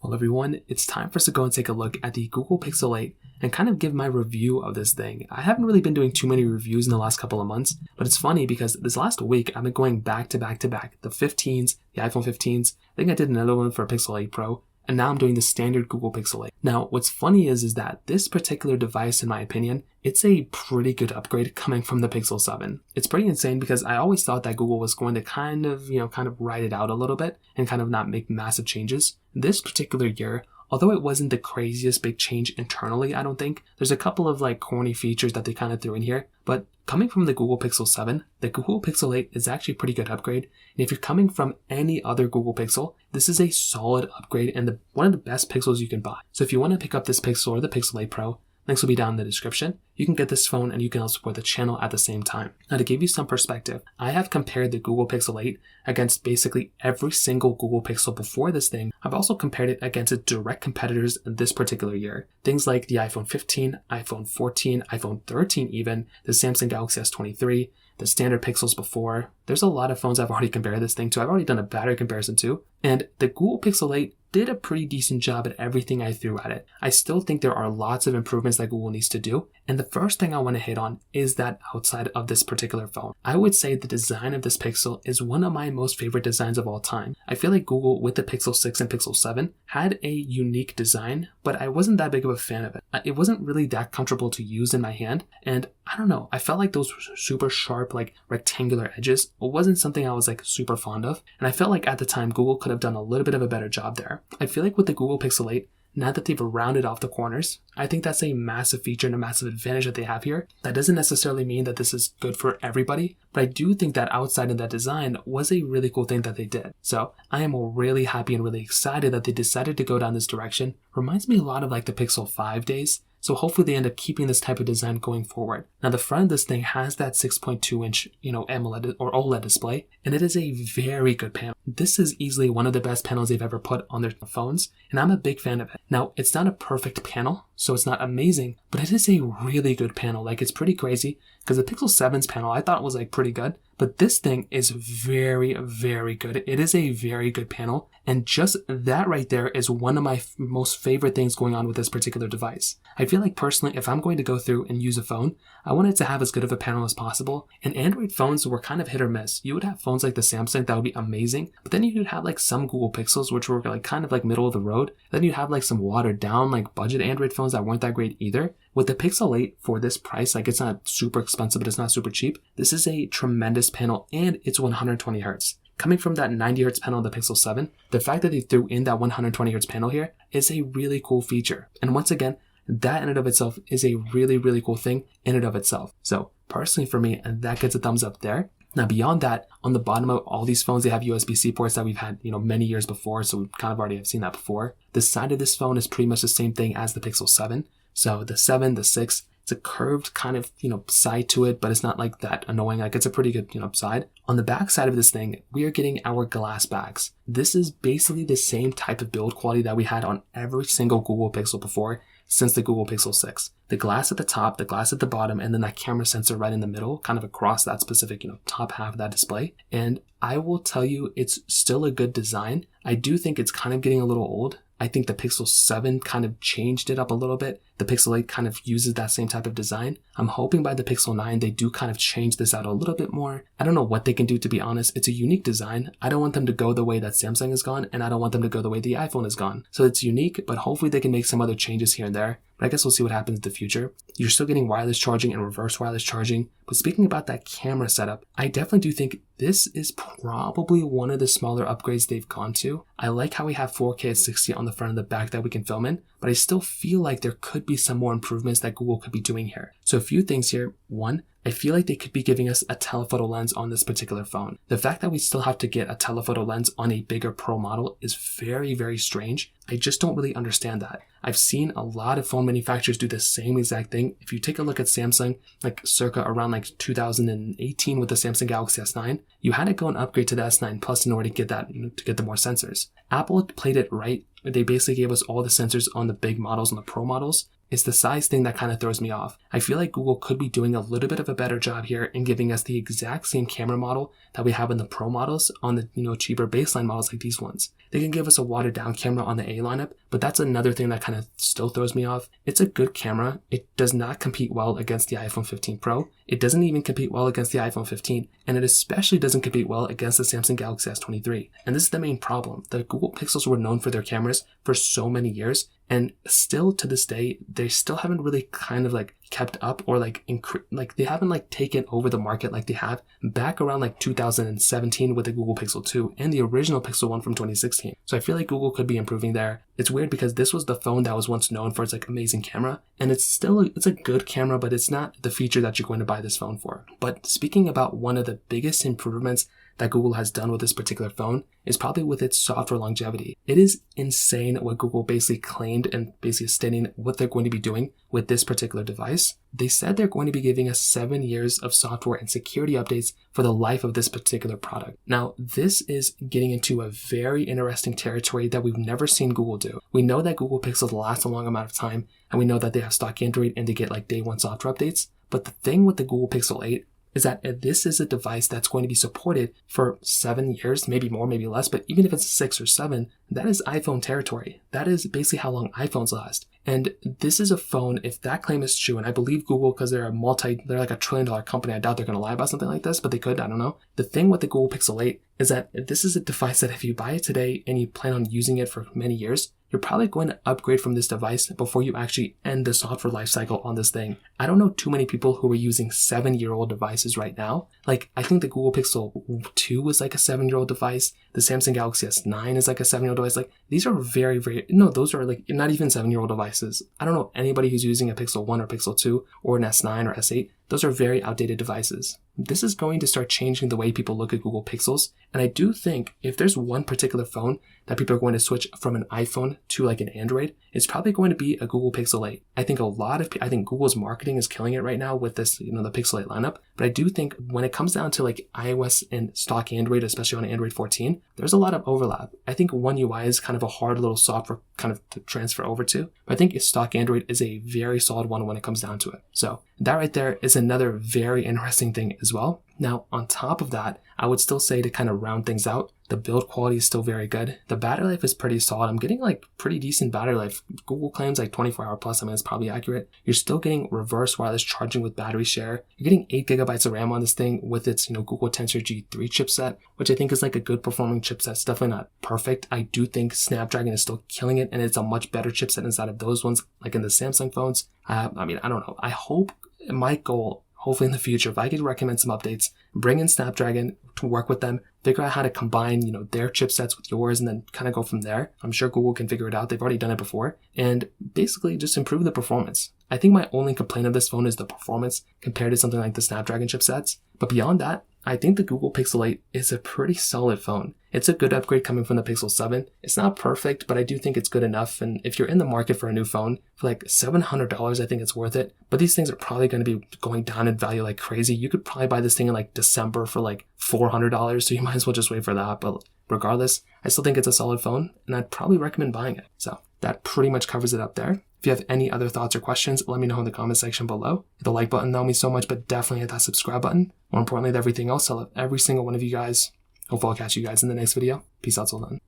Well everyone, it's time for us to go and take a look at the Google Pixel 8 and kind of give my review of this thing. I haven't really been doing too many reviews in the last couple of months, but it's funny because this last week I've been going back to back to back. The 15s, the iPhone 15s, I think I did another one for Pixel 8 Pro, and now I'm doing the standard Google Pixel 8. Now, what's funny is that this particular device, in my opinion, it's a pretty good upgrade coming from the Pixel 7. It's pretty insane because I always thought that Google was going to kind of ride it out a little bit and kind of not make massive changes. This particular year, although it wasn't the craziest big change internally, I don't think, there's a couple of corny features that they kind of threw in here, but coming from the Google Pixel 7, the Google Pixel 8 is actually a pretty good upgrade. And if you're coming from any other Google Pixel, this is a solid upgrade and one of the best Pixels you can buy. So if you want to pick up this Pixel or the Pixel 8 Pro, links will be down in the description. You can get this phone and you can help support the channel at the same time. Now to give you some perspective, I have compared the Google Pixel 8 against basically every single Google Pixel before this thing. I've also compared it against its direct competitors this particular year. Things like the iPhone 15, iPhone 14, iPhone 13 even, the Samsung Galaxy S23, the standard Pixels before. There's a lot of phones I've already compared this thing to. I've already done a battery comparison to. And the Google Pixel 8 did a pretty decent job at everything I threw at it. I still think there are lots of improvements that Google needs to do. And the first thing I want to hit on is that outside of this particular phone. I would say the design of this Pixel is one of my most favorite designs of all time. I feel like Google with the Pixel 6 and Pixel 7 had a unique design, but I wasn't that big of a fan of it. It wasn't really that comfortable to use in my hand. And I don't know, I felt like those super sharp, rectangular edges wasn't something I was super fond of. And I felt like at the time, Google could have done a little bit of a better job there. I feel like with the Google Pixel 8, now that they've rounded off the corners, I think that's a massive feature and a massive advantage that they have here. That doesn't necessarily mean that this is good for everybody, but I do think that outside of that design was a really cool thing that they did. So I am really happy and really excited that they decided to go down this direction. Reminds me a lot of the Pixel 5 days. So hopefully they end up keeping this type of design going forward. Now the front of this thing has that 6.2 inch, AMOLED or OLED display, and it is a very good panel. This is easily one of the best panels they've ever put on their phones, and I'm a big fan of it. Now it's not a perfect panel, so it's not amazing, but it is a really good panel. It's pretty crazy because the Pixel 7's panel I thought was pretty good, but this thing is very, very good. It is a very good panel, and just that right there is one of my most favorite things going on with this particular device. I feel like personally, if I'm going to go through and use a phone, I want it to have as good of a panel as possible, and Android phones were kind of hit or miss. You would have phones like the Samsung that would be amazing, but then you'd have some Google Pixels which were kind of middle of the road. Then you'd have some watered down budget Android phones that weren't that great either. With the Pixel 8 for this price, it's not super expensive, but it's not super cheap. This is a tremendous panel and it's 120 Hz. Coming from that 90 Hz panel of the Pixel 7, the fact that they threw in that 120 Hz panel here is a really cool feature. And once again, that in and of itself is a really, really cool thing in and of itself. So personally for me, that gets a thumbs up there. Now beyond that, on the bottom of all these phones, they have USB-C ports that we've had, many years before. So we kind of already have seen that before. The side of this phone is pretty much the same thing as the Pixel 7. So the 7, the 6, it's a curved kind of, side to it, but it's not that annoying. It's a pretty good, side. On the back side of this thing, we are getting our glass backs. This is basically the same type of build quality that we had on every single Google Pixel before since the Google Pixel 6. The glass at the top, the glass at the bottom, and then that camera sensor right in the middle, kind of across that specific, top half of that display. And I will tell you, it's still a good design. I do think it's kind of getting a little old. I think the Pixel 7 kind of changed it up a little bit. The Pixel 8 kind of uses that same type of design. I'm hoping by the Pixel 9, they do kind of change this out a little bit more. I don't know what they can do, to be honest. It's a unique design. I don't want them to go the way that Samsung has gone, and I don't want them to go the way the iPhone has gone. So it's unique, but hopefully they can make some other changes here and there. But I guess we'll see what happens in the future. You're still getting wireless charging and reverse wireless charging. But speaking about that camera setup, I definitely do think this is probably one of the smaller upgrades they've gone to. I like how we have 4K at 60 on the front and the back that we can film in, but I still feel like there could be some more improvements that Google could be doing here. So a few things here. One, I feel like they could be giving us a telephoto lens on this particular phone. The fact that we still have to get a telephoto lens on a bigger Pro model is very, very strange. I just don't really understand that. I've seen a lot of phone manufacturers do the same exact thing. If you take a look at Samsung, circa around 2018 with the Samsung Galaxy S9, you had to go and upgrade to the S9 Plus in order to get that, to get the more sensors. Apple played it right they basically gave us all the sensors on the big models, on the Pro models. It's the size thing that kind of throws me off. I feel like Google could be doing a little bit of a better job here in giving us the exact same camera model that we have in the Pro models on the cheaper baseline models like these ones. They can give us a watered down camera on the A lineup, but that's another thing that kind of still throws me off. It's a good camera. It does not compete well against the iPhone 15 Pro. It doesn't even compete well against the iPhone 15, and it especially doesn't compete well against the Samsung Galaxy S23. And this is the main problem. The Google Pixels were known for their cameras for so many years, and still to this day, they still haven't really kind of like kept up or like they haven't like taken over the market like they have back around like 2017 with the Google Pixel 2 and the original Pixel 1 from 2016. So I feel like Google could be improving there. It's weird because this was the phone that was once known for its like amazing camera, and it's a good camera, but it's not the feature that you're going to buy this phone for. But speaking about one of the biggest improvements that Google has done with this particular phone is probably with its software longevity. It is insane what Google basically claimed and basically stating what they're going to be doing with this particular device. They said they're going to be giving us 7 years of software and security updates for the life of this particular product. Now, this is getting into a very interesting territory that we've never seen Google do. We know that Google Pixels last a long amount of time, and we know that they have stock Android and they get like day one software updates. But the thing with the Google Pixel 8 is that this is a device that's going to be supported for 7 years, maybe more, maybe less, but even if it's 6 or 7, that is iPhone territory. That is basically how long iPhones last. And this is a phone, if that claim is true, and I believe Google, because they're like a $1 trillion company, I doubt they're going to lie about something like this, but they could, I don't know. The thing with the Google Pixel 8 is that this is a device that if you buy it today and you plan on using it for many years, you're probably going to upgrade from this device before you actually end the software lifecycle on this thing. I don't know too many people who are using 7-year-old devices right now. Like, I think the Google Pixel 2 was like a 7-year-old device. The Samsung Galaxy S9 is like a 7-year-old device. Like, these are those are like not even 7-year-old devices. I don't know anybody who's using a Pixel 1 or Pixel 2 or an S9 or S8. Those are very outdated devices. This is going to start changing the way people look at Google Pixels. And I do think if there's one particular phone that people are going to switch from an iPhone to like an Android, it's probably going to be a Google Pixel 8. I think Google's marketing is killing it right now with this, the Pixel 8 lineup. But I do think when it comes down to like iOS and stock Android, especially on Android 14, there's a lot of overlap. I think One UI is kind of a hard little software kind of to transfer over to. But I think stock Android is a very solid one when it comes down to it. So that right there is another very interesting thing as well. Now, on top of that, I would still say to kind of round things out, the build quality is still very good. The battery life is pretty solid. I'm getting like pretty decent battery life. Google claims like 24-hour plus. I mean, it's probably accurate. You're still getting reverse wireless charging with battery share. You're getting 8 gigabytes of RAM on this thing with its, Google Tensor G3 chipset, which I think is like a good performing chipset. It's definitely not perfect. I do think Snapdragon is still killing it, and it's a much better chipset inside of those ones, like in the Samsung phones. I don't know. I hope my goal, hopefully in the future, if I could recommend some updates, bring in Snapdragon to work with them, figure out how to combine, their chipsets with yours, and then kind of go from there. I'm sure Google can figure it out. They've already done it before. And basically just improve the performance. I think my only complaint of this phone is the performance compared to something like the Snapdragon chipsets. But beyond that, I think the Google Pixel 8 is a pretty solid phone. It's a good upgrade coming from the Pixel 7. It's not perfect, but I do think it's good enough. And if you're in the market for a new phone, for like $700, I think it's worth it. But these things are probably going to be going down in value like crazy. You could probably buy this thing in like December for like $400, so you might as well just wait for that. But regardless, I still think it's a solid phone, and I'd probably recommend buying it. So that pretty much covers it up there. If you have any other thoughts or questions, let me know in the comment section below. Hit the like button, that would mean so much, but definitely hit that subscribe button. More importantly than everything else, I love every single one of you guys. Hopefully I'll catch you guys in the next video. Peace out till then.